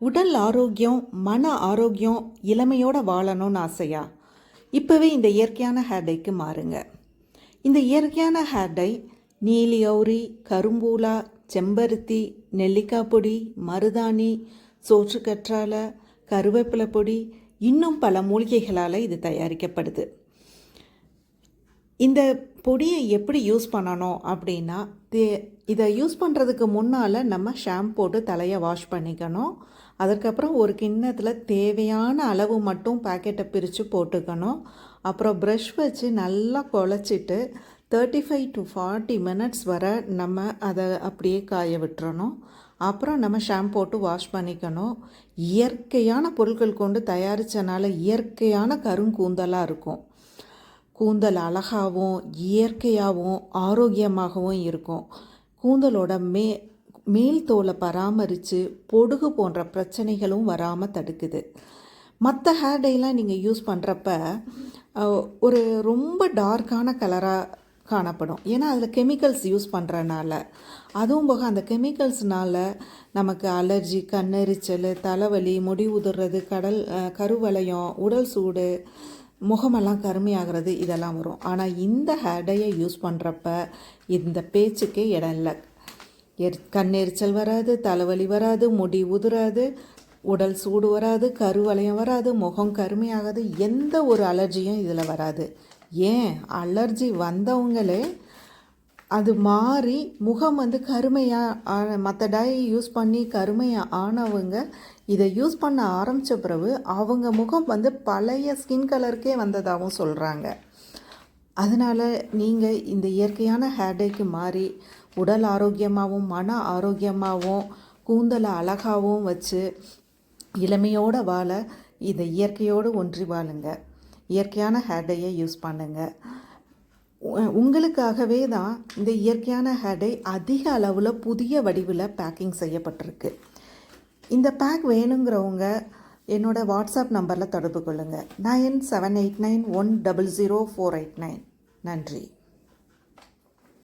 உடல் ஆரோக்கியம், மன ஆரோக்கியம், இளமையோட வாழணும்னு ஆசையா? இப்போவே இந்த இயற்கையான ஹேர் டைக்கு மாறுங்க. இந்த இயற்கையான ஹேர் டை நீலி அவுரி, கரும்பூலா, செம்பருத்தி, நெல்லிக்காய் பொடி, மருதாணி, சோற்றுக்கற்றாழை, கருவேப்பிலை பொடி, இன்னும் பல மூலிகைகளால் இது தயாரிக்கப்படுது. இந்த பொடியை எப்படி யூஸ் பண்ணணும் அப்படின்னா, இதை யூஸ் பண்ணுறதுக்கு முன்னால் நம்ம ஷாம்பு போட்டு தலையை வாஷ் பண்ணிக்கணும். அதுக்கப்புறம் ஒரு கிண்ணத்தில் தேவையான அளவு மட்டும் பாக்கெட்டை பிரித்து போட்டுக்கணும். அப்புறம் ப்ரஷ் வச்சு நல்லா குழச்சிட்டு 35 to 40 minutes வரை நம்ம அதை அப்படியே காய விட்டுறணும். அப்புறம் நம்ம ஷாம்பு போட்டு வாஷ் பண்ணிக்கணும். இயற்கையான பொருட்கள் கொண்டு தயாரித்தனால இயற்கையான கருங்கூந்தலாக இருக்கும். கூந்தல் அழகாகவும் இயற்கையாகவும் ஆரோக்கியமாகவும் இருக்கும். கூந்தலோட மேல் தோலை பராமரித்து பொடுகு போன்ற பிரச்சனைகளும் வராமல் தடுக்குது. மற்ற ஹேர் டைலாம் நீங்கள் யூஸ் பண்ணுறப்ப ஒரு ரொம்ப டார்க்கான கலராக காணப்படும். ஏன்னா அதில் கெமிக்கல்ஸ் யூஸ் பண்ணுறனால. அதுவும் போக அந்த கெமிக்கல்ஸ்னால் நமக்கு அலர்ஜி, கண்ணெரிச்சல், தலைவலி, முடி உதிர்றது, கருவளையம், உடல் சூடு, முகமெல்லாம் கருமையாகிறது இதெல்லாம் வரும். ஆனால் இந்த ஹேர் டையை யூஸ் பண்ணுறப்ப இந்த பேச்சுக்கே இடம் இல்லை. கண்ணெரிச்சல் வராது, தலைவலி வராது, முடி உதிராது, உடல் சூடு வராது, கருவளையம் வராது, முகம் கருமையாகாது, எந்த ஒரு அலர்ஜியும் இதில் வராது. ஏன் அலர்ஜி வந்தவங்களே அது மாறி முகம் கருமையாக மற்ற டை யூஸ் பண்ணி கருமையாக ஆனவங்க இதை யூஸ் பண்ண ஆரம்பித்த பிறகு அவங்க முகம் பழைய ஸ்கின் கலருக்கே வந்ததாகவும் சொல்கிறாங்க. அதனால் நீங்கள் இந்த இயற்கையான ஹேர் டைக்கு மாறி உடல் ஆரோக்கியமாகவும் மன ஆரோக்கியமாகவும் கூந்தலை அழகாகவும் வச்சு இளமையோடு வாழ இதை இயற்கையோடு ஒன்றி வாழுங்க. இயற்கையான ஹேர் டையை யூஸ் பண்ணுங்கள். உங்களுக்காகவே தான் இந்த இயற்கையான ஹேர் டை அதிக அளவில் புதிய வடிவில் பேக்கிங் செய்யப்பட்டிருக்கு. இந்த பேக் வேணுங்கிறவங்க என்னோடய வாட்ஸ்அப் நம்பரில் தொடர்பு கொள்ளுங்கள். 9789100489. நன்றி.